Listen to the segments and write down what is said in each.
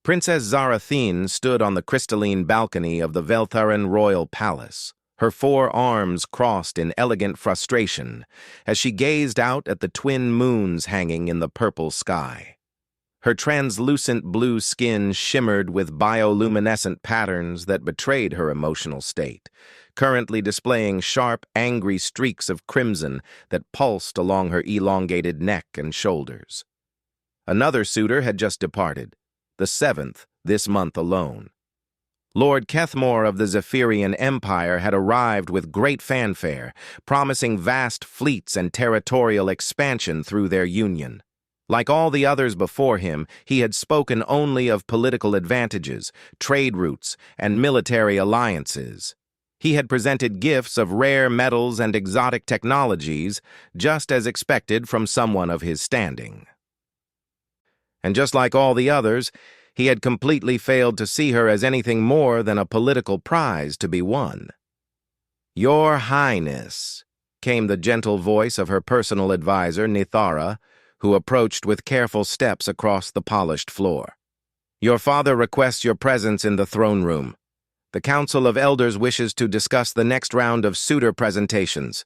Princess Zarathin stood on the crystalline balcony of the Veltharan royal palace, her 4 arms crossed in elegant frustration, as she gazed out at the twin moons hanging in the purple sky. Her translucent blue skin shimmered with bioluminescent patterns that betrayed her emotional state, currently displaying sharp, angry streaks of crimson that pulsed along her elongated neck and shoulders. Another suitor had just departed, the 7th this month alone. Lord Kethmore of the Zephyrian Empire had arrived with great fanfare, promising vast fleets and territorial expansion through their union. Like all the others before him, he had spoken only of political advantages, trade routes, and military alliances. He had presented gifts of rare metals and exotic technologies, just as expected from someone of his standing. And just like all the others, he had completely failed to see her as anything more than a political prize to be won. "Your Highness," came the gentle voice of her personal advisor, Nithara, who approached with careful steps across the polished floor. "Your father requests your presence in the throne room. The Council of Elders wishes to discuss the next round of suitor presentations."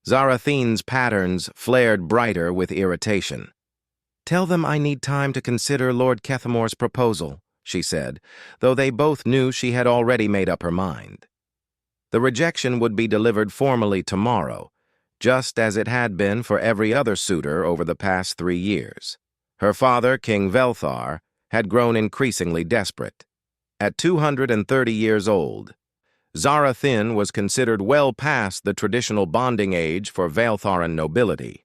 Zarathin's patterns flared brighter with irritation. "Tell them I need time to consider Lord Kethamore's proposal," she said, though they both knew she had already made up her mind. The rejection would be delivered formally tomorrow, just as it had been for every other suitor over the past 3 years. Her father, King Velthar, had grown increasingly desperate. At 230 years old, Zarathin was considered well past the traditional bonding age for Veltharan nobility.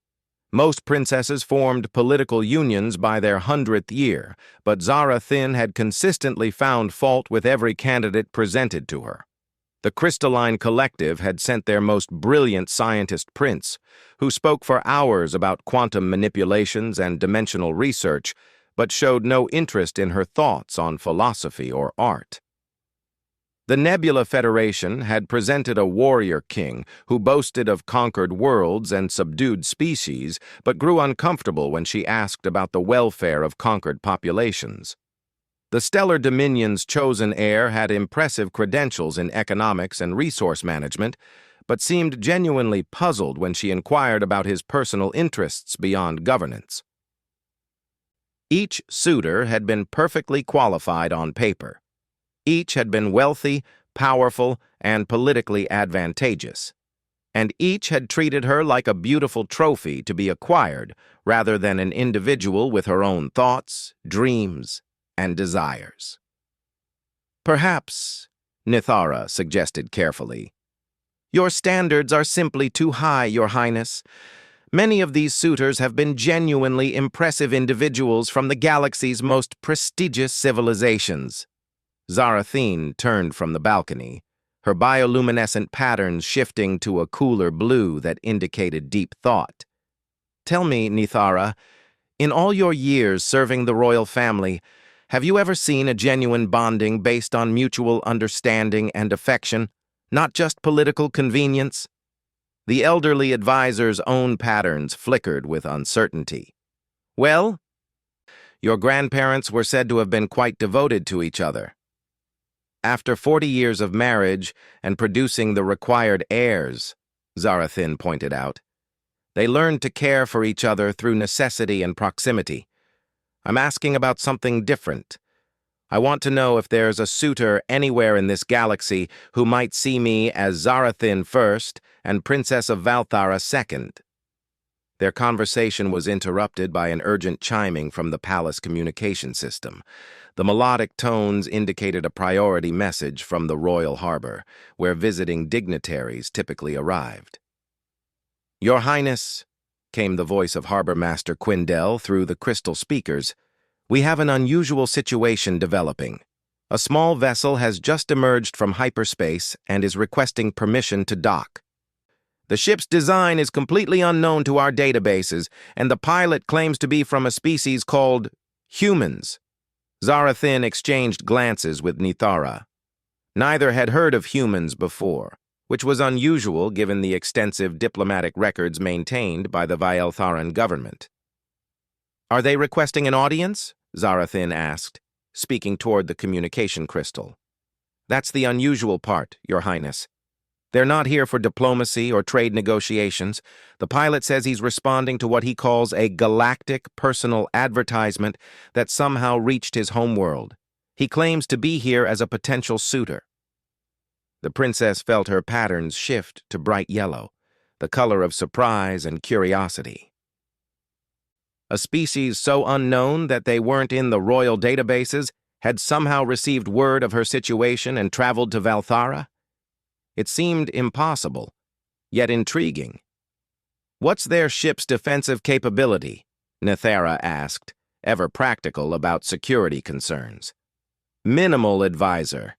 Most princesses formed political unions by their 100th year, but Zarathin had consistently found fault with every candidate presented to her. The Crystalline Collective had sent their most brilliant scientist prince, who spoke for hours about quantum manipulations and dimensional research, but showed no interest in her thoughts on philosophy or art. The Nebula Federation had presented a warrior king who boasted of conquered worlds and subdued species, but grew uncomfortable when she asked about the welfare of conquered populations. The Stellar Dominion's chosen heir had impressive credentials in economics and resource management, but seemed genuinely puzzled when she inquired about his personal interests beyond governance. Each suitor had been perfectly qualified on paper. Each had been wealthy, powerful, and politically advantageous. And each had treated her like a beautiful trophy to be acquired, rather than an individual with her own thoughts, dreams, and desires. "Perhaps," Nithara suggested carefully, "your standards are simply too high, Your Highness. Many of these suitors have been genuinely impressive individuals from the galaxy's most prestigious civilizations." Zarathin turned from the balcony, her bioluminescent patterns shifting to a cooler blue that indicated deep thought. "Tell me, Nithara, in all your years serving the royal family, have you ever seen a genuine bonding based on mutual understanding and affection, not just political convenience?" The elderly advisor's own patterns flickered with uncertainty. "Well, your grandparents were said to have been quite devoted to each other. After 40 years of marriage and producing the required heirs," Zarathin pointed out, "they learned to care for each other through necessity and proximity. I'm asking about something different. I want to know if there's a suitor anywhere in this galaxy who might see me as Zarathin first and Princess of Valthara second." Their conversation was interrupted by an urgent chiming from the palace communication system. The melodic tones indicated a priority message from the royal harbor, where visiting dignitaries typically arrived. "Your Highness," came the voice of Harbor Master Quindel through the crystal speakers, "we have an unusual situation developing. A small vessel has just emerged from hyperspace and is requesting permission to dock. The ship's design is completely unknown to our databases, and the pilot claims to be from a species called humans." Zarathin exchanged glances with Nithara. Neither had heard of humans before, which was unusual given the extensive diplomatic records maintained by the Vaeltharan government. "Are they requesting an audience?" Zarathin asked, speaking toward the communication crystal. "That's the unusual part, Your Highness. They're not here for diplomacy or trade negotiations. The pilot says he's responding to what he calls a galactic personal advertisement that somehow reached his homeworld. He claims to be here as a potential suitor." The princess felt her patterns shift to bright yellow, the color of surprise and curiosity. A species so unknown that they weren't in the royal databases had somehow received word of her situation and traveled to Valthara? It seemed impossible, yet intriguing. "What's their ship's defensive capability?" Nethera asked, ever practical about security concerns. "Minimal, advisor.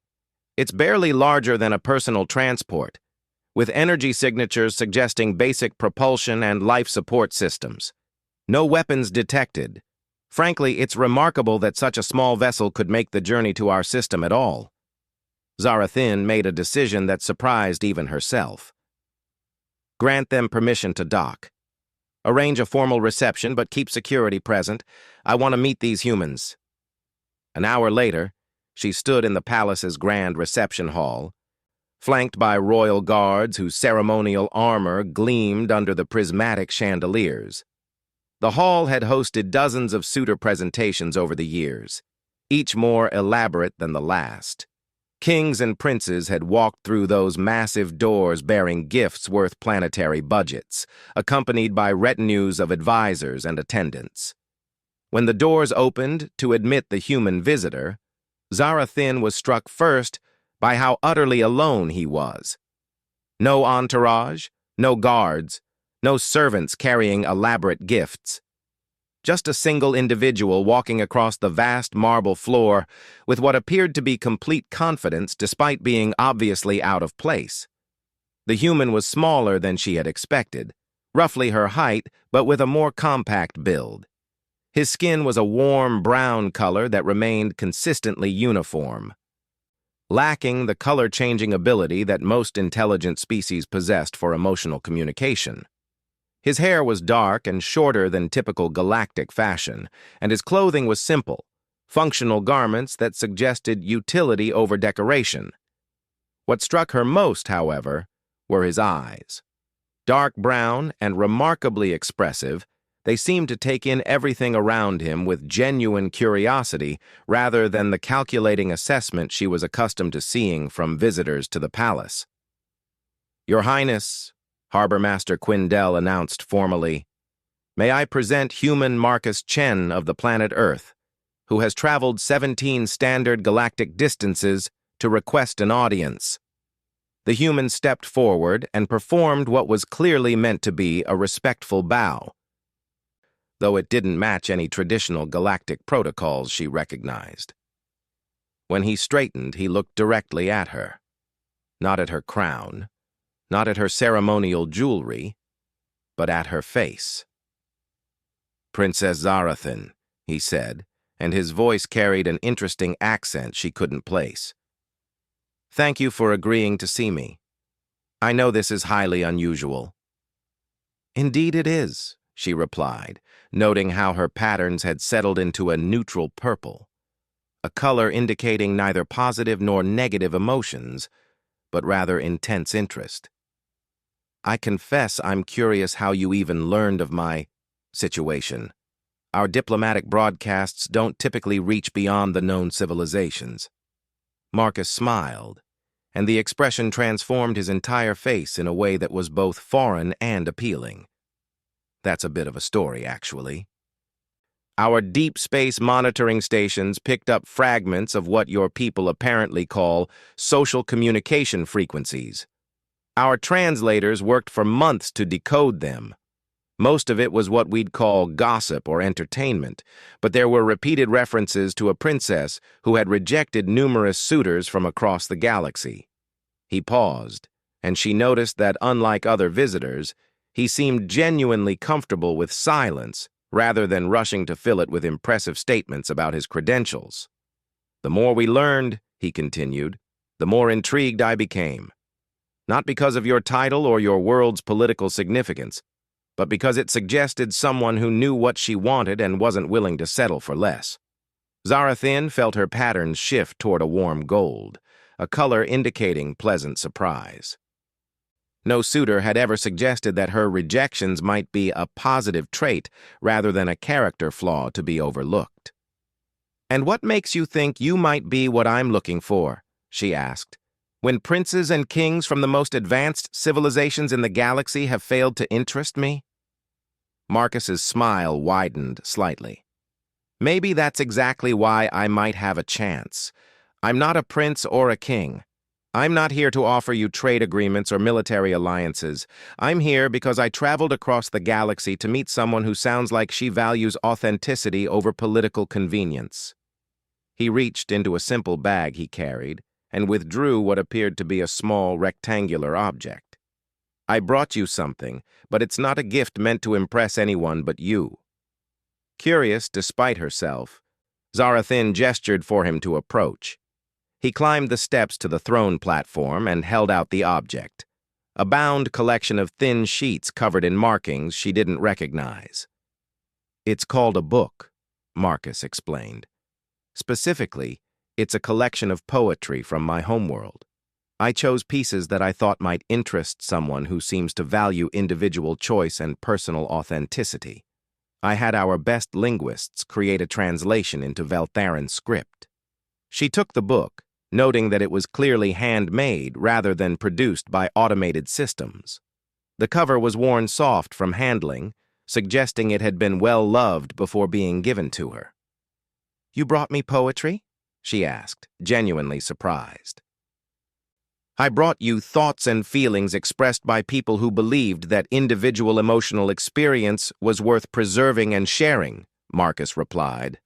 It's barely larger than a personal transport, with energy signatures suggesting basic propulsion and life support systems. No weapons detected. Frankly, it's remarkable that such a small vessel could make the journey to our system at all." Zarathin made a decision that surprised even herself. "Grant them permission to dock. Arrange a formal reception, but keep security present. I want to meet these humans." An hour later, she stood in the palace's grand reception hall, flanked by royal guards whose ceremonial armor gleamed under the prismatic chandeliers. The hall had hosted dozens of suitor presentations over the years, each more elaborate than the last. Kings and princes had walked through those massive doors bearing gifts worth planetary budgets, accompanied by retinues of advisors and attendants. When the doors opened to admit the human visitor, Zarathin was struck first by how utterly alone he was. No entourage, no guards, no servants carrying elaborate gifts. Just a single individual walking across the vast marble floor with what appeared to be complete confidence despite being obviously out of place. The human was smaller than she had expected, roughly her height, but with a more compact build. His skin was a warm brown color that remained consistently uniform, lacking the color-changing ability that most intelligent species possessed for emotional communication. His hair was dark and shorter than typical galactic fashion, and his clothing was simple, functional garments that suggested utility over decoration. What struck her most, however, were his eyes. Dark brown and remarkably expressive, they seemed to take in everything around him with genuine curiosity rather than the calculating assessment she was accustomed to seeing from visitors to the palace. "Your Highness," Harbor Master Quindel announced formally, "may I present human Marcus Chen of the planet Earth, who has traveled 17 standard galactic distances to request an audience." The human stepped forward and performed what was clearly meant to be a respectful bow, though it didn't match any traditional galactic protocols she recognized. When he straightened, he looked directly at her. Not at her crown, not at her ceremonial jewelry, but at her face. "Princess Zarathin," he said, and his voice carried an interesting accent she couldn't place. "Thank you for agreeing to see me. I know this is highly unusual." "Indeed it is," she replied, noting how her patterns had settled into a neutral purple, a color indicating neither positive nor negative emotions, but rather intense interest. "I confess I'm curious how you even learned of my situation. Our diplomatic broadcasts don't typically reach beyond the known civilizations." Marcus smiled, and the expression transformed his entire face in a way that was both foreign and appealing. "That's a bit of a story, actually. Our deep space monitoring stations picked up fragments of what your people apparently call social communication frequencies. Our translators worked for months to decode them. Most of it was what we'd call gossip or entertainment, but there were repeated references to a princess who had rejected numerous suitors from across the galaxy." He paused, and she noticed that, unlike other visitors, he seemed genuinely comfortable with silence rather than rushing to fill it with impressive statements about his credentials. "The more we learned," he continued, "the more intrigued I became. Not because of your title or your world's political significance, but because it suggested someone who knew what she wanted and wasn't willing to settle for less." Zarathin felt her patterns shift toward a warm gold, a color indicating pleasant surprise. No suitor had ever suggested that her rejections might be a positive trait rather than a character flaw to be overlooked. "And what makes you think you might be what I'm looking for?" she asked. "When princes and kings from the most advanced civilizations in the galaxy have failed to interest me?" Marcus's smile widened slightly. "Maybe that's exactly why I might have a chance. I'm not a prince or a king. I'm not here to offer you trade agreements or military alliances. I'm here because I traveled across the galaxy to meet someone who sounds like she values authenticity over political convenience." He reached into a simple bag he carried and withdrew what appeared to be a small rectangular object. "I brought you something, but it's not a gift meant to impress anyone but you." Curious despite herself, Zarathin gestured for him to approach. He climbed the steps to the throne platform and held out the object, a bound collection of thin sheets covered in markings she didn't recognize. "It's called a book," Marcus explained. "Specifically, it's a collection of poetry from my homeworld. I chose pieces that I thought might interest someone who seems to value individual choice and personal authenticity. I had our best linguists create a translation into Veltharan script." She took the book, noting that it was clearly handmade rather than produced by automated systems. The cover was worn soft from handling, suggesting it had been well loved before being given to her. "You brought me poetry?" she asked, genuinely surprised. "I brought you thoughts and feelings expressed by people who believed that individual emotional experience was worth preserving and sharing," Marcus replied.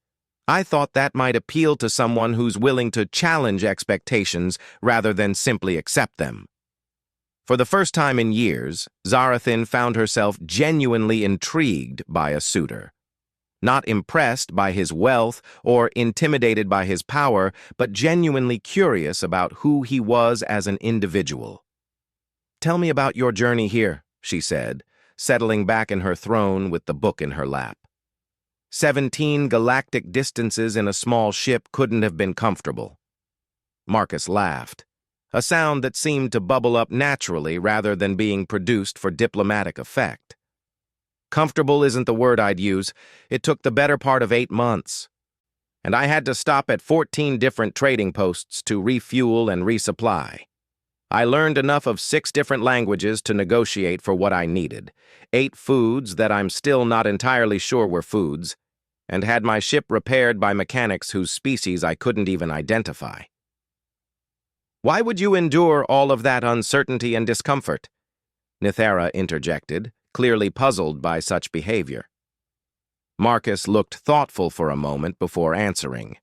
"I thought that might appeal to someone who's willing to challenge expectations rather than simply accept them." For the first time in years, Zarathin found herself genuinely intrigued by a suitor. Not impressed by his wealth or intimidated by his power, but genuinely curious about who he was as an individual. "Tell me about your journey here," she said, settling back in her throne with the book in her lap. 17 galactic distances in a small ship couldn't have been comfortable. Marcus laughed, a sound that seemed to bubble up naturally rather than being produced for diplomatic effect. "Comfortable isn't the word I'd use. It took the better part of 8 months. And I had to stop at 14 different trading posts to refuel and resupply. I learned enough of 6 different languages to negotiate for what I needed, 8 foods that I'm still not entirely sure were foods, and had my ship repaired by mechanics whose species I couldn't even identify." "Why would you endure all of that uncertainty and discomfort?" Nithara interjected, clearly puzzled by such behavior. Marcus looked thoughtful for a moment before answering.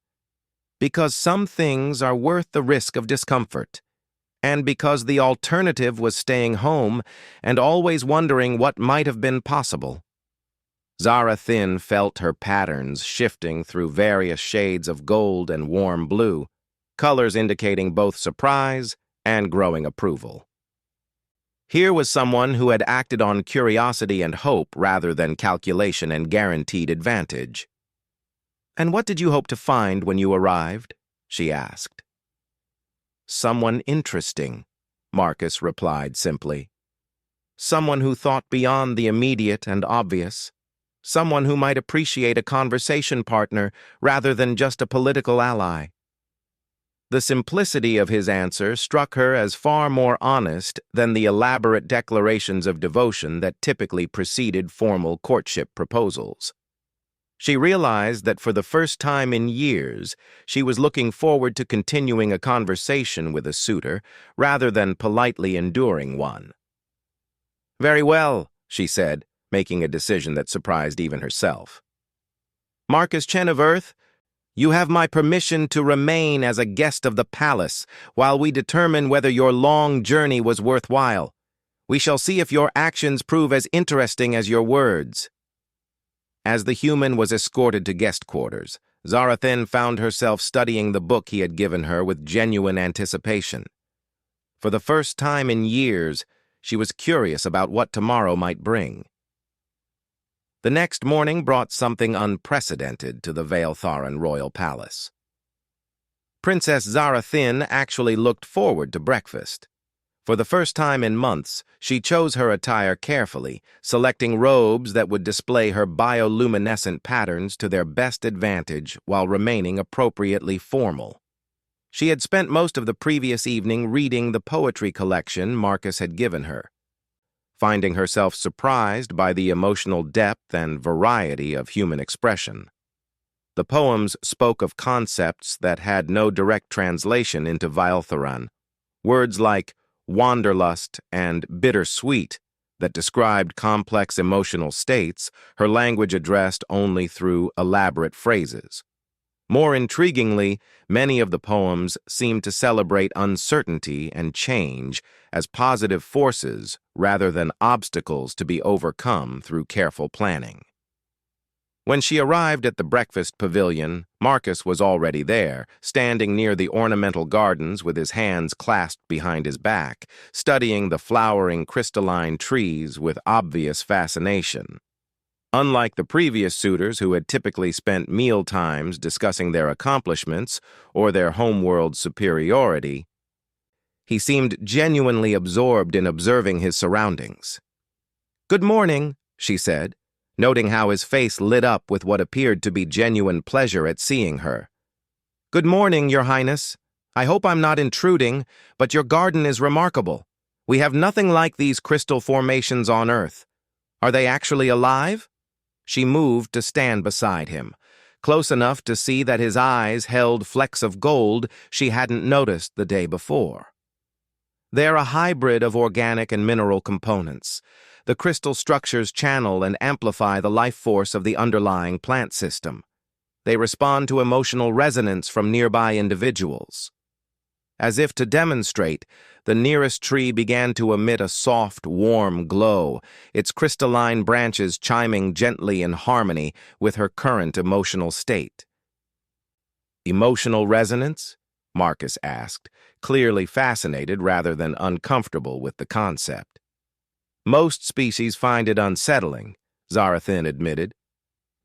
"Because some things are worth the risk of discomfort, and because the alternative was staying home and always wondering what might have been possible." Zarathin felt her patterns shifting through various shades of gold and warm blue, colors indicating both surprise and growing approval. Here was someone who had acted on curiosity and hope rather than calculation and guaranteed advantage. "And what did you hope to find when you arrived?" she asked. "Someone interesting," Marcus replied simply. "Someone who thought beyond the immediate and obvious. Someone who might appreciate a conversation partner rather than just a political ally." The simplicity of his answer struck her as far more honest than the elaborate declarations of devotion that typically preceded formal courtship proposals. She realized that for the first time in years, she was looking forward to continuing a conversation with a suitor rather than politely enduring one. "Very well," she said, making a decision that surprised even herself. "Marcus Chen of Earth, you have my permission to remain as a guest of the palace while we determine whether your long journey was worthwhile. We shall see if your actions prove as interesting as your words." As the human was escorted to guest quarters, Zarathin found herself studying the book he had given her with genuine anticipation. For the first time in years, she was curious about what tomorrow might bring. The next morning brought something unprecedented to the Veiltharan royal palace. Princess Zarathin actually looked forward to breakfast. For the first time in months, she chose her attire carefully, selecting robes that would display her bioluminescent patterns to their best advantage while remaining appropriately formal. She had spent most of the previous evening reading the poetry collection Marcus had given her, finding herself surprised by the emotional depth and variety of human expression. The poems spoke of concepts that had no direct translation into Veiltharan, words like wanderlust and bittersweet that described complex emotional states her language addressed only through elaborate phrases. More intriguingly, many of the poems seemed to celebrate uncertainty and change as positive forces rather than obstacles to be overcome through careful planning. When she arrived at the breakfast pavilion, Marcus was already there, standing near the ornamental gardens with his hands clasped behind his back, studying the flowering crystalline trees with obvious fascination. Unlike the previous suitors who had typically spent meal times discussing their accomplishments or their homeworld superiority, he seemed genuinely absorbed in observing his surroundings. "Good morning," she said, noting how his face lit up with what appeared to be genuine pleasure at seeing her. "Good morning, Your Highness. I hope I'm not intruding, but your garden is remarkable. We have nothing like these crystal formations on Earth. Are they actually alive?" She moved to stand beside him, close enough to see that his eyes held flecks of gold she hadn't noticed the day before. "They're a hybrid of organic and mineral components. The crystal structures channel and amplify the life force of the underlying plant system. They respond to emotional resonance from nearby individuals." As if to demonstrate, the nearest tree began to emit a soft, warm glow, its crystalline branches chiming gently in harmony with her current emotional state. "Emotional resonance?" Marcus asked, clearly fascinated rather than uncomfortable with the concept. "Most species find it unsettling," Zarathin admitted.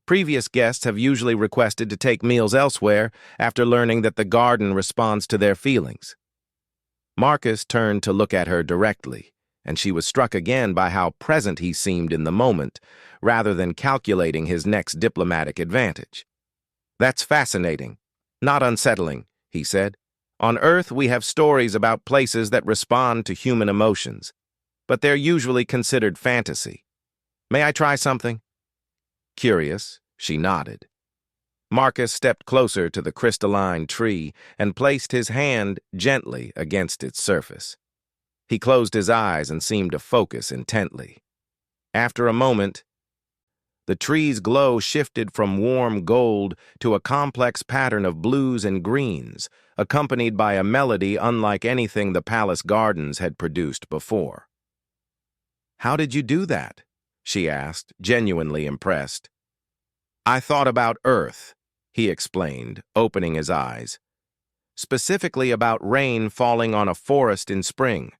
"Previous guests have usually requested to take meals elsewhere after learning that the garden responds to their feelings." Marcus turned to look at her directly, and she was struck again by how present he seemed in the moment, rather than calculating his next diplomatic advantage. "That's fascinating, not unsettling," he said. "On Earth, we have stories about places that respond to human emotions, but they're usually considered fantasy. May I try something?" Curious, she nodded. Marcus stepped closer to the crystalline tree and placed his hand gently against its surface. He closed his eyes and seemed to focus intently. After a moment, the tree's glow shifted from warm gold to a complex pattern of blues and greens, accompanied by a melody unlike anything the palace gardens had produced before. "How did you do that?" she asked, genuinely impressed. "I thought about Earth," he explained, opening his eyes. "Specifically about rain falling on a forest in spring.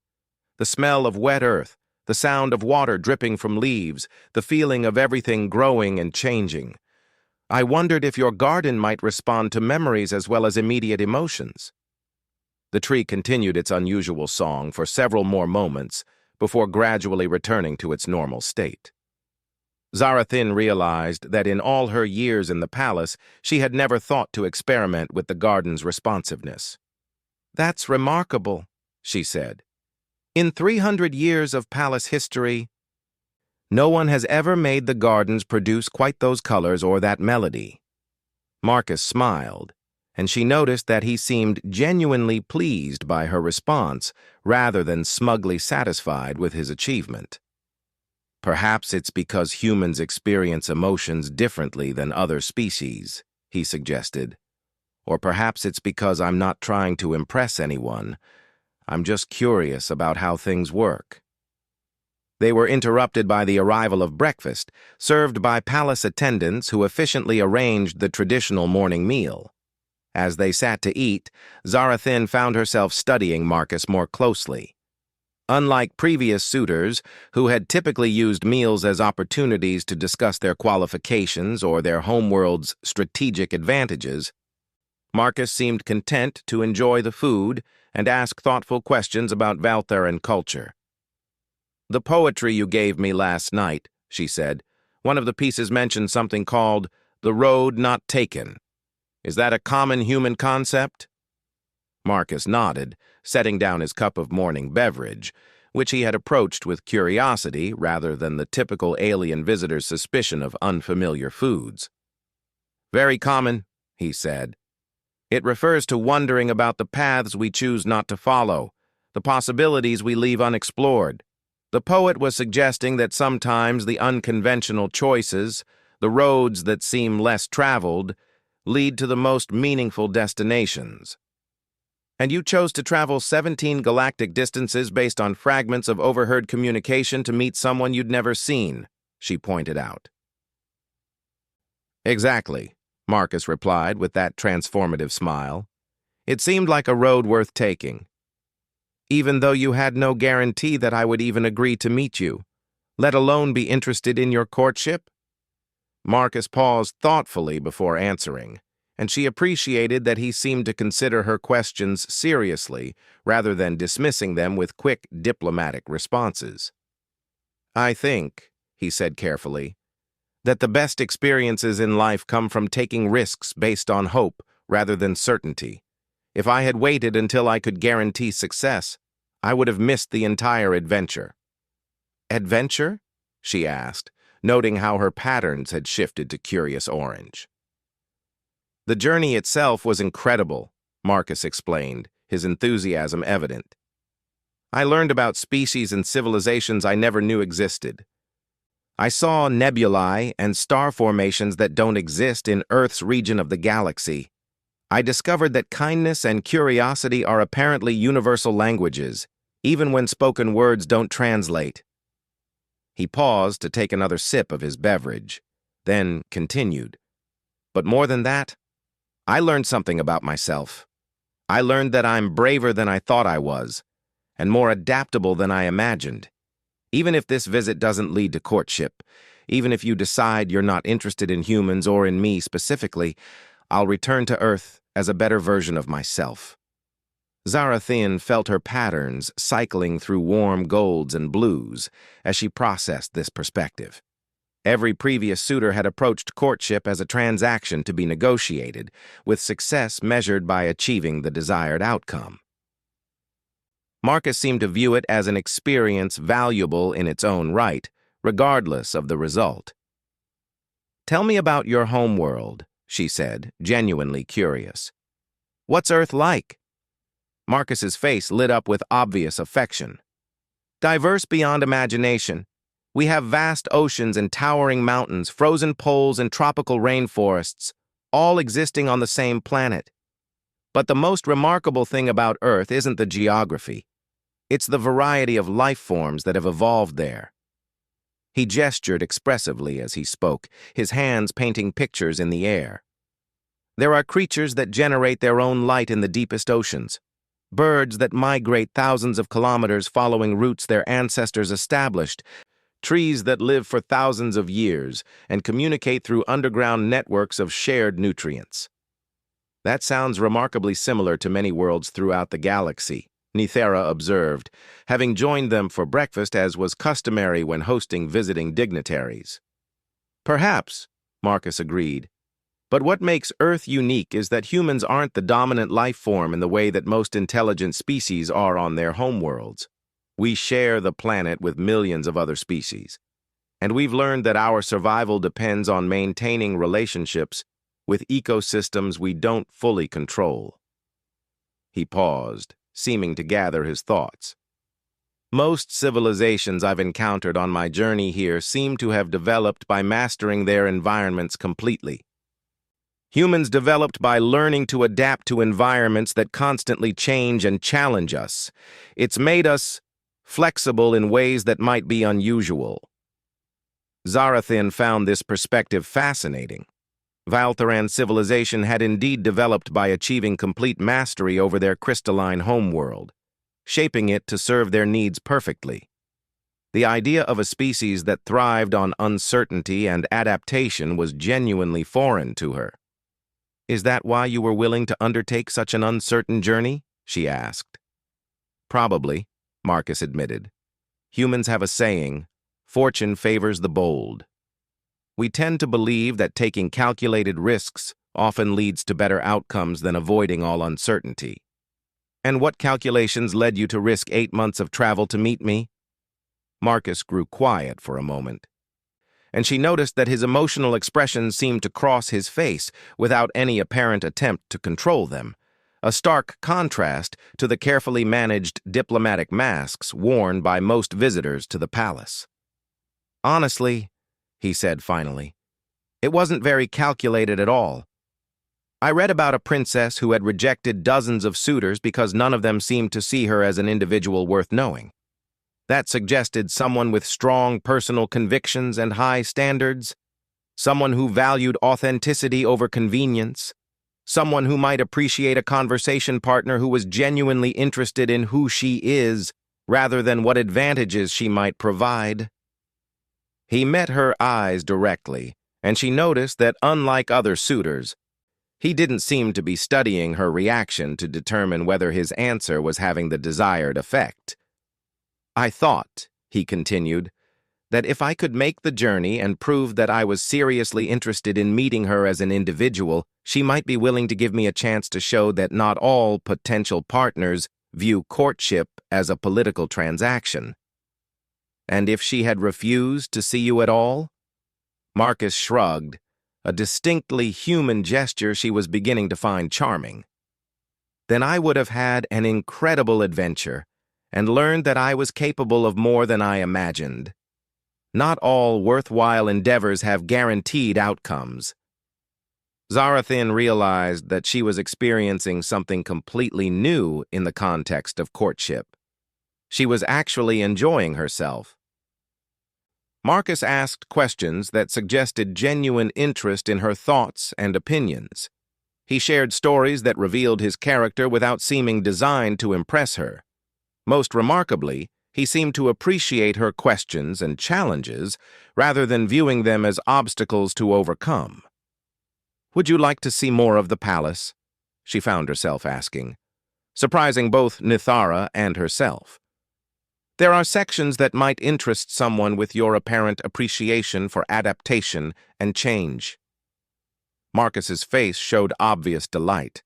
The smell of wet earth, the sound of water dripping from leaves, the feeling of everything growing and changing. I wondered if your garden might respond to memories as well as immediate emotions." The tree continued its unusual song for several more moments before gradually returning to its normal state. Zarathin realized that in all her years in the palace, she had never thought to experiment with the garden's responsiveness. "That's remarkable," she said. "In 300 years of palace history, no one has ever made the gardens produce quite those colors or that melody." Marcus smiled, and she noticed that he seemed genuinely pleased by her response rather than smugly satisfied with his achievement. "Perhaps it's because humans experience emotions differently than other species," he suggested. "Or perhaps it's because I'm not trying to impress anyone. I'm just curious about how things work." They were interrupted by the arrival of breakfast, served by palace attendants who efficiently arranged the traditional morning meal. As they sat to eat, Zarathin found herself studying Marcus more closely. Unlike previous suitors, who had typically used meals as opportunities to discuss their qualifications or their homeworld's strategic advantages, Marcus seemed content to enjoy the food and ask thoughtful questions about Valtheran culture. "The poetry you gave me last night," she said. "One of the pieces mentioned something called the road not taken. Is that a common human concept?" Marcus nodded, setting down his cup of morning beverage, which he had approached with curiosity rather than the typical alien visitor's suspicion of unfamiliar foods. "Very common," he said. "It refers to wondering about the paths we choose not to follow, the possibilities we leave unexplored. The poet was suggesting that sometimes the unconventional choices, the roads that seem less traveled, lead to the most meaningful destinations. And you chose to travel 17 galactic distances based on fragments of overheard communication to meet someone you'd never seen," she pointed out. "Exactly," Marcus replied with that transformative smile. "It seemed like a road worth taking. Even though you had no guarantee that I would even agree to meet you, let alone be interested in your courtship?" Marcus paused thoughtfully before answering, and she appreciated that he seemed to consider her questions seriously rather than dismissing them with quick diplomatic responses. "I think," he said carefully, "that the best experiences in life come from taking risks based on hope rather than certainty. If I had waited until I could guarantee success, I would have missed the entire adventure." "Adventure?" she asked, noting how her patterns had shifted to curious orange. "The journey itself was incredible," Marcus explained, his enthusiasm evident. "I learned about species and civilizations I never knew existed. I saw nebulae and star formations that don't exist in Earth's region of the galaxy. I discovered that kindness and curiosity are apparently universal languages, even when spoken words don't translate." He paused to take another sip of his beverage, then continued. "But more than that, I learned something about myself. I learned that I'm braver than I thought I was, and more adaptable than I imagined. Even if this visit doesn't lead to courtship, even if you decide you're not interested in humans or in me specifically, I'll return to Earth as a better version of myself." Zarathian felt her patterns cycling through warm golds and blues as she processed this perspective. Every previous suitor had approached courtship as a transaction to be negotiated, with success measured by achieving the desired outcome. Marcus seemed to view it as an experience valuable in its own right, regardless of the result. "Tell me about your homeworld," she said, genuinely curious. "What's Earth like?" Marcus's face lit up with obvious affection. "Diverse beyond imagination. We have vast oceans and towering mountains, frozen poles and tropical rainforests, all existing on the same planet. But the most remarkable thing about Earth isn't the geography. It's the variety of life forms that have evolved there." He gestured expressively as he spoke, his hands painting pictures in the air. "There are creatures that generate their own light in the deepest oceans, birds that migrate thousands of kilometers following routes their ancestors established, trees that live for thousands of years and communicate through underground networks of shared nutrients." "That sounds remarkably similar to many worlds throughout the galaxy," Nithera observed, having joined them for breakfast as was customary when hosting visiting dignitaries. "Perhaps," Marcus agreed. "But what makes Earth unique is that humans aren't the dominant life form in the way that most intelligent species are on their homeworlds. We share the planet with millions of other species, and we've learned that our survival depends on maintaining relationships with ecosystems we don't fully control." He paused, seeming to gather his thoughts. "Most civilizations I've encountered on my journey here seem to have developed by mastering their environments completely. Humans developed by learning to adapt to environments that constantly change and challenge us. It's made us flexible in ways that might be unusual." Zarathin found this perspective fascinating. Valtheran civilization had indeed developed by achieving complete mastery over their crystalline homeworld. shaping it to serve their needs perfectly. The idea of a species that thrived on uncertainty and adaptation was genuinely foreign to her. "Is that why you were willing to undertake such an uncertain journey?" she asked. "Probably," Marcus admitted. "Humans have a saying, 'Fortune favors the bold.' We tend to believe that taking calculated risks often leads to better outcomes than avoiding all uncertainty." "And what calculations led you to risk 8 months of travel to meet me?" Marcus grew quiet for a moment, and she noticed that his emotional expressions seemed to cross his face without any apparent attempt to control them, a stark contrast to the carefully managed diplomatic masks worn by most visitors to the palace. "Honestly," he said finally, "it wasn't very calculated at all. I read about a princess who had rejected dozens of suitors because none of them seemed to see her as an individual worth knowing. That suggested someone with strong personal convictions and high standards, someone who valued authenticity over convenience, someone who might appreciate a conversation partner who was genuinely interested in who she is rather than what advantages she might provide." He met her eyes directly, and she noticed that, unlike other suitors, he didn't seem to be studying her reaction to determine whether his answer was having the desired effect. "I thought," he continued, "that if I could make the journey and prove that I was seriously interested in meeting her as an individual, she might be willing to give me a chance to show that not all potential partners view courtship as a political transaction." "And if she had refused to see you at all?" Marcus shrugged, a distinctly human gesture she was beginning to find charming. "Then I would have had an incredible adventure and learned that I was capable of more than I imagined. Not all worthwhile endeavors have guaranteed outcomes." Zarathin realized that she was experiencing something completely new in the context of courtship. She was actually enjoying herself. Marcus asked questions that suggested genuine interest in her thoughts and opinions. He shared stories that revealed his character without seeming designed to impress her. Most remarkably, he seemed to appreciate her questions and challenges rather than viewing them as obstacles to overcome. "Would you like to see more of the palace?" she found herself asking, surprising both Nithara and herself. "There are sections that might interest someone with your apparent appreciation for adaptation and change." Marcus's face showed obvious delight.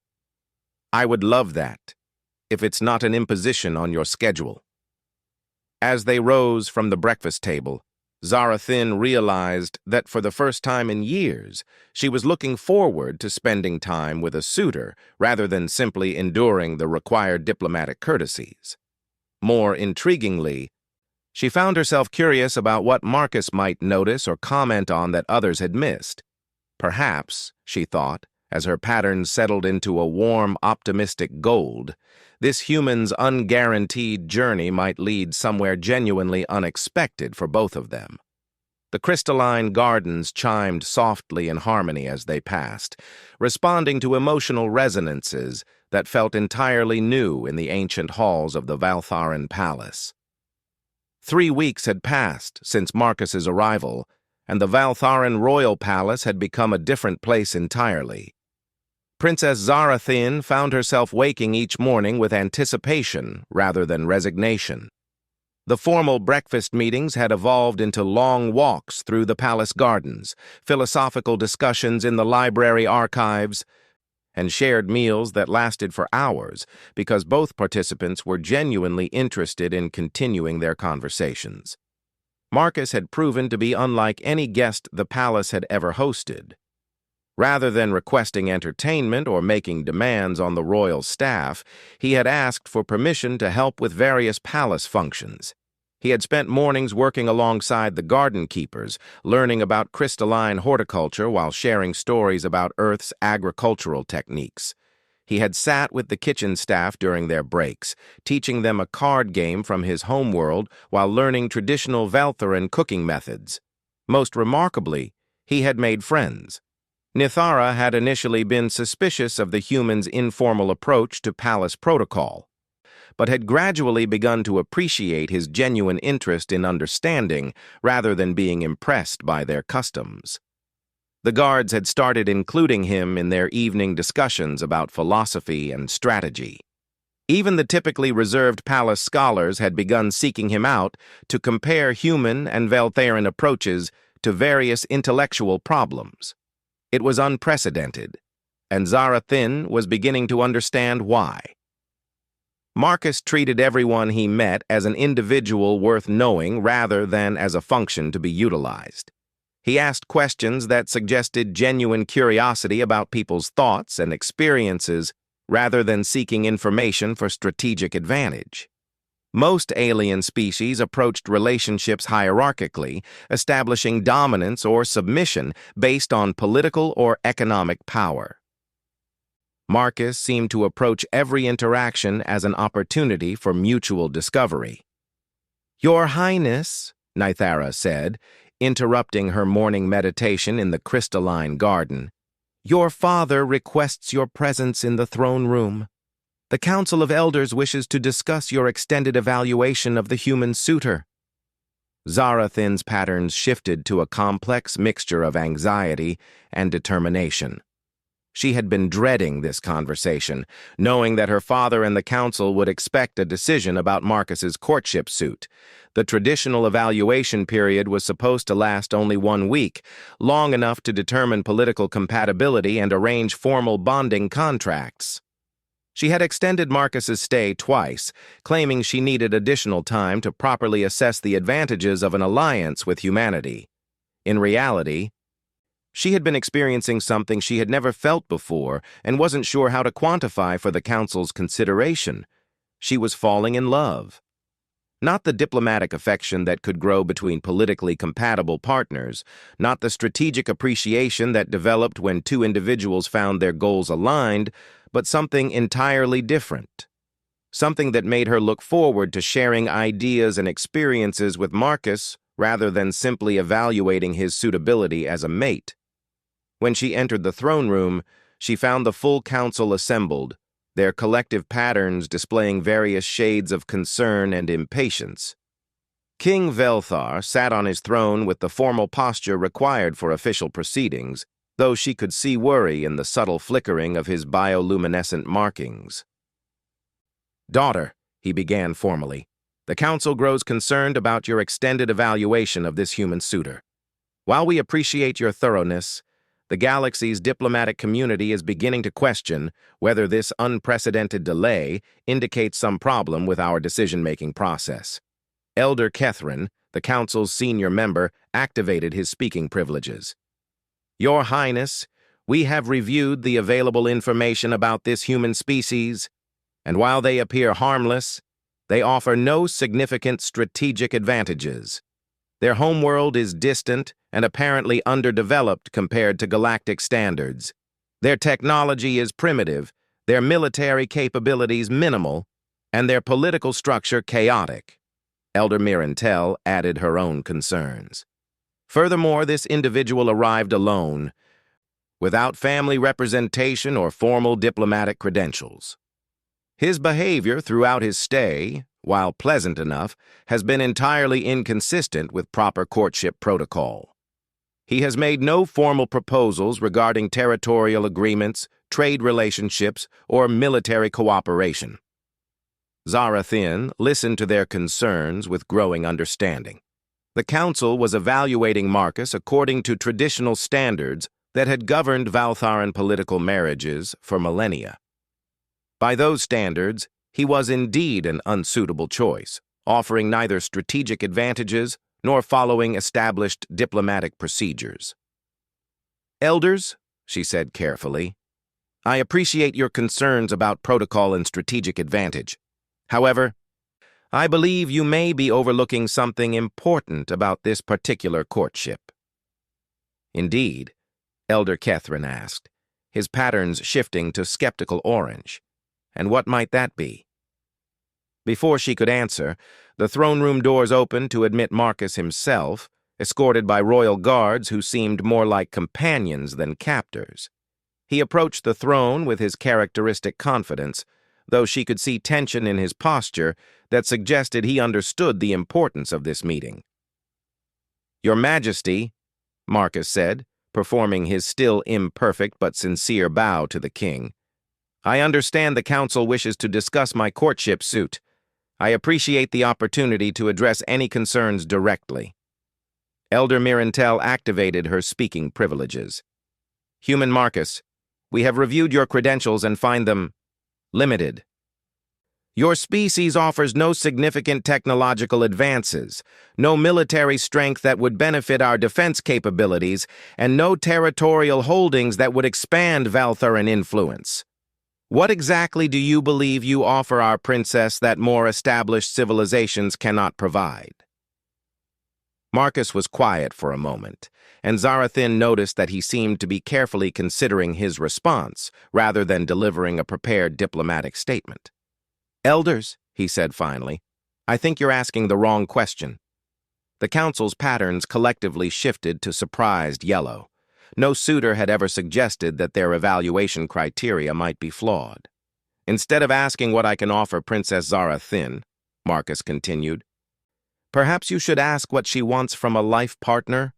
"I would love that, if it's not an imposition on your schedule." As they rose from the breakfast table, Zarathin realized that for the first time in years, she was looking forward to spending time with a suitor rather than simply enduring the required diplomatic courtesies. More intriguingly, she found herself curious about what Marcus might notice or comment on that others had missed. Perhaps, she thought, as her patterns settled into a warm, optimistic gold, this human's unguaranteed journey might lead somewhere genuinely unexpected for both of them. The crystalline gardens chimed softly in harmony as they passed, responding to emotional resonances that felt entirely new in the ancient halls of the Valtharan Palace. 3 weeks had passed since Marcus's arrival, and the Valtharan Royal Palace had become a different place entirely. Princess Zarathin found herself waking each morning with anticipation rather than resignation. The formal breakfast meetings had evolved into long walks through the palace gardens, philosophical discussions in the library archives, and shared meals that lasted for hours because both participants were genuinely interested in continuing their conversations. Marcus had proven to be unlike any guest the palace had ever hosted. Rather than requesting entertainment or making demands on the royal staff, he had asked for permission to help with various palace functions. He had spent mornings working alongside the garden keepers, learning about crystalline horticulture while sharing stories about Earth's agricultural techniques. He had sat with the kitchen staff during their breaks, teaching them a card game from his homeworld while learning traditional Valtharan cooking methods. Most remarkably, he had made friends. Nithara had initially been suspicious of the human's informal approach to palace protocol, but had gradually begun to appreciate his genuine interest in understanding rather than being impressed by their customs. The guards had started including him in their evening discussions about philosophy and strategy. Even the typically reserved palace scholars had begun seeking him out to compare human and Veltharan approaches to various intellectual problems. It was unprecedented, and Zarathin was beginning to understand why. Marcus treated everyone he met as an individual worth knowing rather than as a function to be utilized. He asked questions that suggested genuine curiosity about people's thoughts and experiences rather than seeking information for strategic advantage. Most alien species approached relationships hierarchically, establishing dominance or submission based on political or economic power. Marcus seemed to approach every interaction as an opportunity for mutual discovery. "Your Highness," Nithara said, interrupting her morning meditation in the crystalline garden, "your father requests your presence in the throne room. The Council of Elders wishes to discuss your extended evaluation of the human suitor." Zarathin's patterns shifted to a complex mixture of anxiety and determination. She had been dreading this conversation, knowing that her father and the council would expect a decision about Marcus's courtship suit. The traditional evaluation period was supposed to last only 1 week, long enough to determine political compatibility and arrange formal bonding contracts. She had extended Marcus's stay twice, claiming she needed additional time to properly assess the advantages of an alliance with humanity. In reality, she had been experiencing something she had never felt before and wasn't sure how to quantify for the council's consideration. She was falling in love. Not the diplomatic affection that could grow between politically compatible partners, not the strategic appreciation that developed when two individuals found their goals aligned, but something entirely different. Something that made her look forward to sharing ideas and experiences with Marcus rather than simply evaluating his suitability as a mate. When she entered the throne room, she found the full council assembled, their collective patterns displaying various shades of concern and impatience. King Velthar sat on his throne with the formal posture required for official proceedings, though she could see worry in the subtle flickering of his bioluminescent markings. "Daughter," he began formally, "the council grows concerned about your extended evaluation of this human suitor. While we appreciate your thoroughness, the galaxy's diplomatic community is beginning to question whether this unprecedented delay indicates some problem with our decision-making process." Elder Kethrin, the council's senior member, activated his speaking privileges. "Your Highness, we have reviewed the available information about this human species, and while they appear harmless, they offer no significant strategic advantages. Their homeworld is distant and apparently underdeveloped compared to galactic standards. Their technology is primitive, their military capabilities minimal, and their political structure chaotic." Elder Mirantel added her own concerns. Furthermore, this individual arrived alone, without family representation or formal diplomatic credentials. His behavior throughout his stay, while pleasant enough, has been entirely inconsistent with proper courtship protocol. He has made no formal proposals regarding territorial agreements, trade relationships, or military cooperation. Zarathin listened to their concerns with growing understanding. The council was evaluating Marcus according to traditional standards that had governed Valtharan political marriages for millennia. By those standards, he was indeed an unsuitable choice, offering neither strategic advantages nor following established diplomatic procedures. "Elders," she said carefully, "I appreciate your concerns about protocol and strategic advantage. However, I believe you may be overlooking something important about this particular courtship." "Indeed?" Elder Kethrin asked, his patterns shifting to skeptical orange. "And what might that be?" Before she could answer, the throne room doors opened to admit Marcus himself, escorted by royal guards who seemed more like companions than captors. He approached the throne with his characteristic confidence, though she could see tension in his posture that suggested he understood the importance of this meeting. "Your Majesty," Marcus said, performing his still imperfect but sincere bow to the king, "I understand the council wishes to discuss my courtship suit. I appreciate the opportunity to address any concerns directly." Elder Mirantel activated her speaking privileges. "Human Marcus, we have reviewed your credentials and find them limited. Your species offers no significant technological advances, no military strength that would benefit our defense capabilities, and no territorial holdings that would expand Valthuran influence. What exactly do you believe you offer our princess that more established civilizations cannot provide?" Marcus was quiet for a moment, and Zarathin noticed that he seemed to be carefully considering his response rather than delivering a prepared diplomatic statement. "Elders," he said finally, "I think you're asking the wrong question." The council's patterns collectively shifted to surprised yellow. No suitor had ever suggested that their evaluation criteria might be flawed. "Instead of asking what I can offer Princess Zarathin," Marcus continued, "perhaps you should ask what she wants from a life partner?"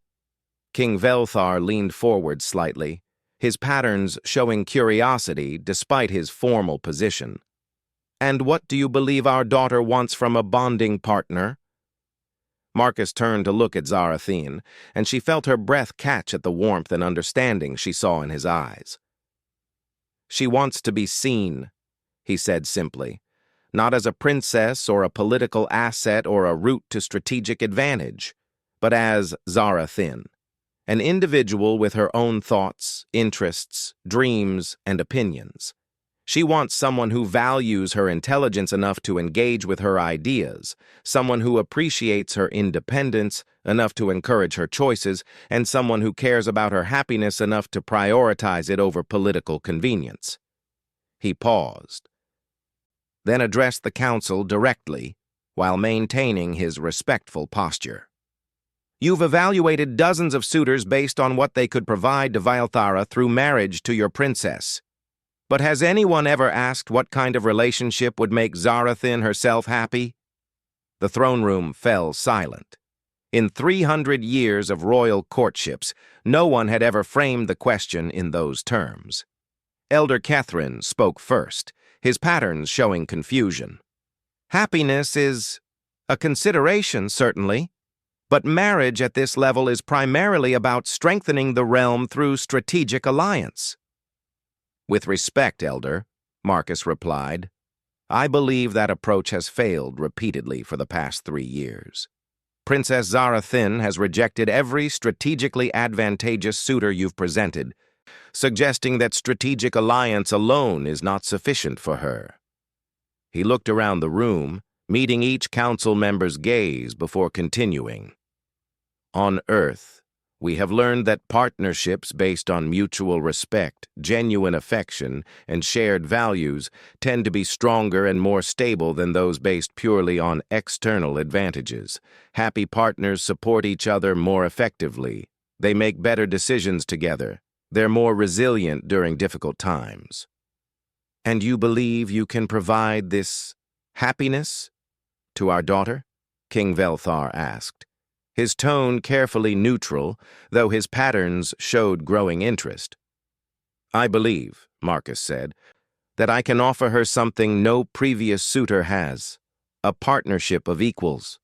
King Velthar leaned forward slightly, his patterns showing curiosity despite his formal position. "And what do you believe our daughter wants from a bonding partner?" Marcus turned to look at Zarathin, and she felt her breath catch at the warmth and understanding she saw in his eyes. "She wants to be seen," he said simply, "not as a princess or a political asset or a route to strategic advantage, but as Zarathin, an individual with her own thoughts, interests, dreams, and opinions. She wants someone who values her intelligence enough to engage with her ideas, someone who appreciates her independence enough to encourage her choices, and someone who cares about her happiness enough to prioritize it over political convenience." He paused, then addressed the council directly while maintaining his respectful posture. "You've evaluated dozens of suitors based on what they could provide to Vailthara through marriage to your princess. But has anyone ever asked what kind of relationship would make Zarathin herself happy?" The throne room fell silent. In 300 years of royal courtships, no one had ever framed the question in those terms. Elder Catherine spoke first, his patterns showing confusion. "Happiness is a consideration, certainly, but marriage at this level is primarily about strengthening the realm through strategic alliance." "With respect, Elder," Marcus replied, "I believe that approach has failed repeatedly for the past 3 years. Princess Zarathin has rejected every strategically advantageous suitor you've presented, suggesting that strategic alliance alone is not sufficient for her." He looked around the room, meeting each council member's gaze before continuing. "On Earth, we have learned that partnerships based on mutual respect, genuine affection, and shared values tend to be stronger and more stable than those based purely on external advantages. Happy partners support each other more effectively. They make better decisions together. They're more resilient during difficult times." "And you believe you can provide this happiness to our daughter?" King Velthar asked, his tone carefully neutral, though his patterns showed growing interest. "I believe," Marcus said, "that I can offer her something no previous suitor has, a partnership of equals."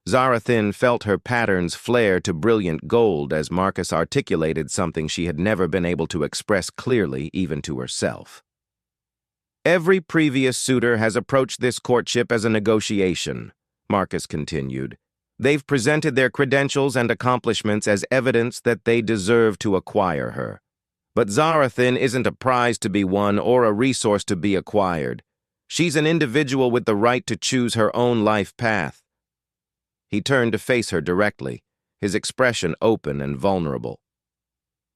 Zarathin felt her patterns flare to brilliant gold as Marcus articulated something she had never been able to express clearly even to herself. "Every previous suitor has approached this courtship as a negotiation," Marcus continued. "They've presented their credentials and accomplishments as evidence that they deserve to acquire her. But Zarathin isn't a prize to be won or a resource to be acquired. She's an individual with the right to choose her own life path." He turned to face her directly, his expression open and vulnerable.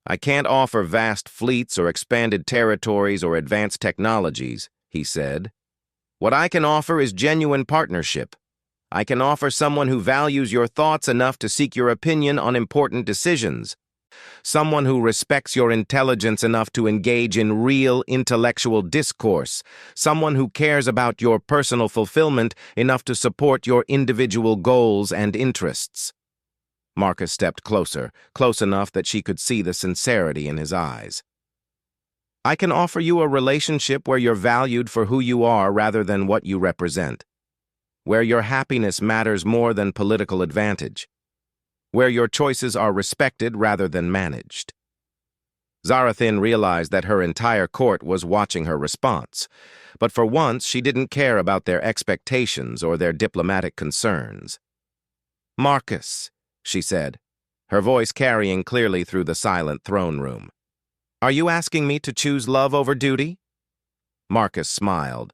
"I can't offer vast fleets or expanded territories or advanced technologies," he said. "What I can offer is genuine partnership. I can offer someone who values your thoughts enough to seek your opinion on important decisions, someone who respects your intelligence enough to engage in real intellectual discourse, someone who cares about your personal fulfillment enough to support your individual goals and interests. Marcus stepped closer, close enough that she could see the sincerity in his eyes. I can offer you a relationship where you're valued for who you are rather than what you represent, where your happiness matters more than political advantage, where your choices are respected rather than managed. Zarathin realized that her entire court was watching her response, but for once she didn't care about their expectations or their diplomatic concerns. Marcus, she said, her voice carrying clearly through the silent throne room. Are you asking me to choose love over duty? Marcus smiled.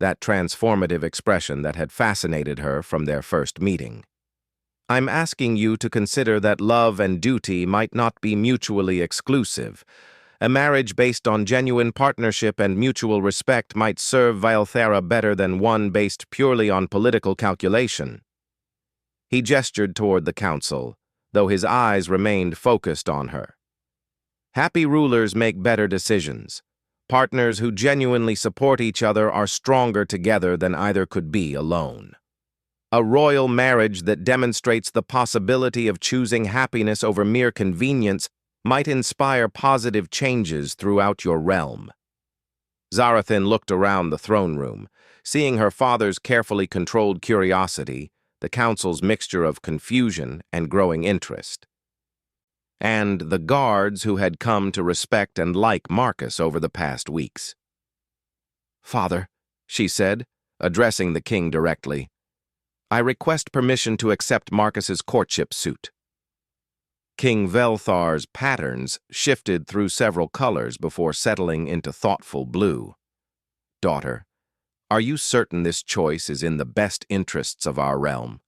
That transformative expression that had fascinated her from their first meeting. I'm asking you to consider that love and duty might not be mutually exclusive. A marriage based on genuine partnership and mutual respect might serve Vylthera better than one based purely on political calculation. He gestured toward the council, though his eyes remained focused on her. Happy rulers make better decisions. Partners who genuinely support each other are stronger together than either could be alone. A royal marriage that demonstrates the possibility of choosing happiness over mere convenience might inspire positive changes throughout your realm. Zarathin looked around the throne room, seeing her father's carefully controlled curiosity, the council's mixture of confusion and growing interest, and the guards who had come to respect and like Marcus over the past weeks. Father, she said, addressing the king directly, I request permission to accept Marcus's courtship suit. King Velthar's patterns shifted through several colors before settling into thoughtful blue. Daughter, are you certain this choice is in the best interests of our realm?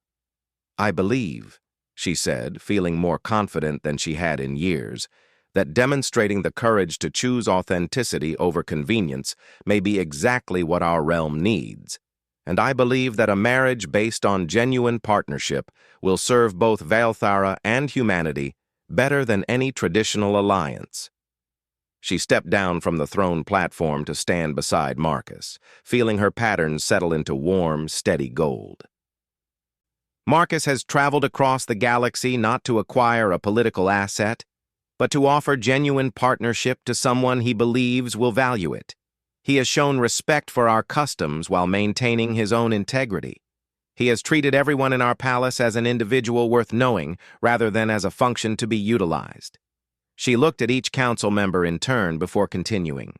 I believe, she said, feeling more confident than she had in years, that demonstrating the courage to choose authenticity over convenience may be exactly what our realm needs. And I believe that a marriage based on genuine partnership will serve both Vylthara and humanity better than any traditional alliance. She stepped down from the throne platform to stand beside Marcus, feeling her patterns settle into warm, steady gold. Marcus has traveled across the galaxy not to acquire a political asset, but to offer genuine partnership to someone he believes will value it. He has shown respect for our customs while maintaining his own integrity. He has treated everyone in our palace as an individual worth knowing rather than as a function to be utilized. She looked at each council member in turn before continuing.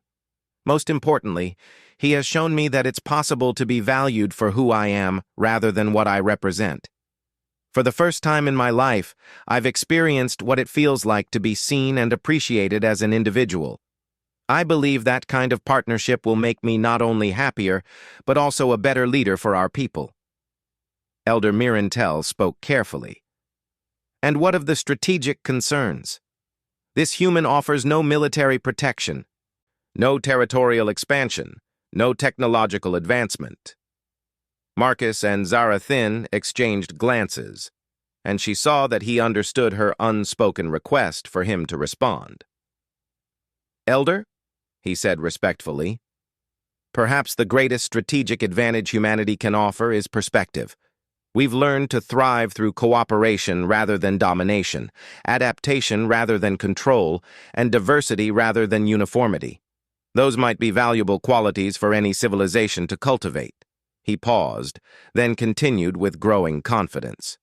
Most importantly, he has shown me that it's possible to be valued for who I am rather than what I represent. For the first time in my life, I've experienced what it feels like to be seen and appreciated as an individual. I believe that kind of partnership will make me not only happier, but also a better leader for our people. Elder Mirantel spoke carefully. And what of the strategic concerns? This human offers no military protection, no territorial expansion, no technological advancement. Marcus and Zarathin exchanged glances, and she saw that he understood her unspoken request for him to respond. Elder, he said respectfully, perhaps the greatest strategic advantage humanity can offer is perspective. We've learned to thrive through cooperation rather than domination, adaptation rather than control, and diversity rather than uniformity. Those might be valuable qualities for any civilization to cultivate. He paused, then continued with growing confidence.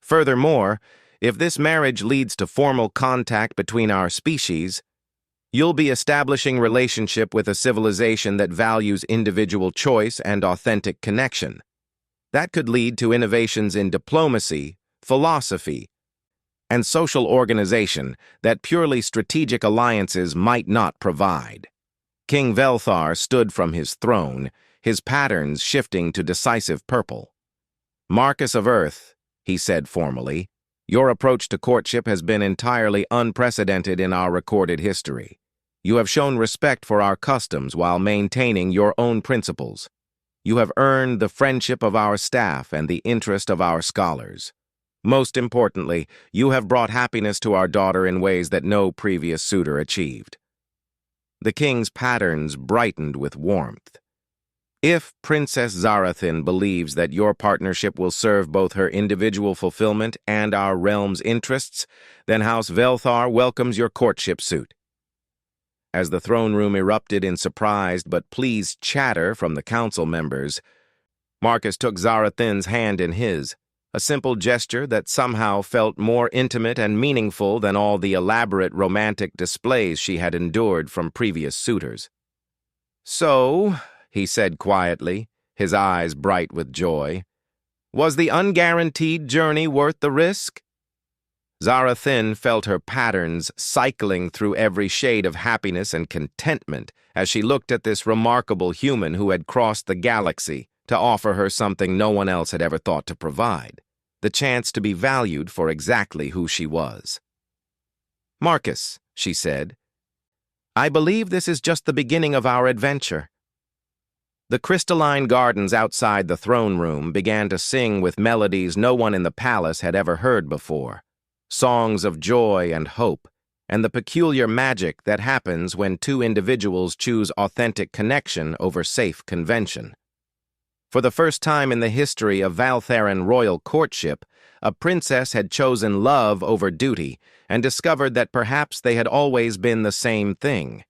Furthermore, if this marriage leads to formal contact between our species, you'll be establishing relationship with a civilization that values individual choice and authentic connection. That could lead to innovations in diplomacy, philosophy, and social organization that purely strategic alliances might not provide. King Velthar stood from his throne, his patterns shifting to decisive purple. Marcus of Earth, he said formally, your approach to courtship has been entirely unprecedented in our recorded history. You have shown respect for our customs while maintaining your own principles. You have earned the friendship of our staff and the interest of our scholars. Most importantly, you have brought happiness to our daughter in ways that no previous suitor achieved." The king's patterns brightened with warmth. "If Princess Zarathin believes that your partnership will serve both her individual fulfillment and our realm's interests, then House Velthar welcomes your courtship suit." As the throne room erupted in surprised but pleased chatter from the council members, Marcus took Zarathin's hand in his, a simple gesture that somehow felt more intimate and meaningful than all the elaborate romantic displays she had endured from previous suitors. "So," he said quietly, his eyes bright with joy, "was the unguaranteed journey worth the risk?" Zarathin felt her patterns cycling through every shade of happiness and contentment as she looked at this remarkable human who had crossed the galaxy to offer her something no one else had ever thought to provide, the chance to be valued for exactly who she was. "Marcus," she said, "I believe this is just the beginning of our adventure." The crystalline gardens outside the throne room began to sing with melodies no one in the palace had ever heard before, songs of joy and hope, and the peculiar magic that happens when two individuals choose authentic connection over safe convention. For the first time in the history of Valtharan royal courtship, a princess had chosen love over duty and discovered that perhaps they had always been the same thing,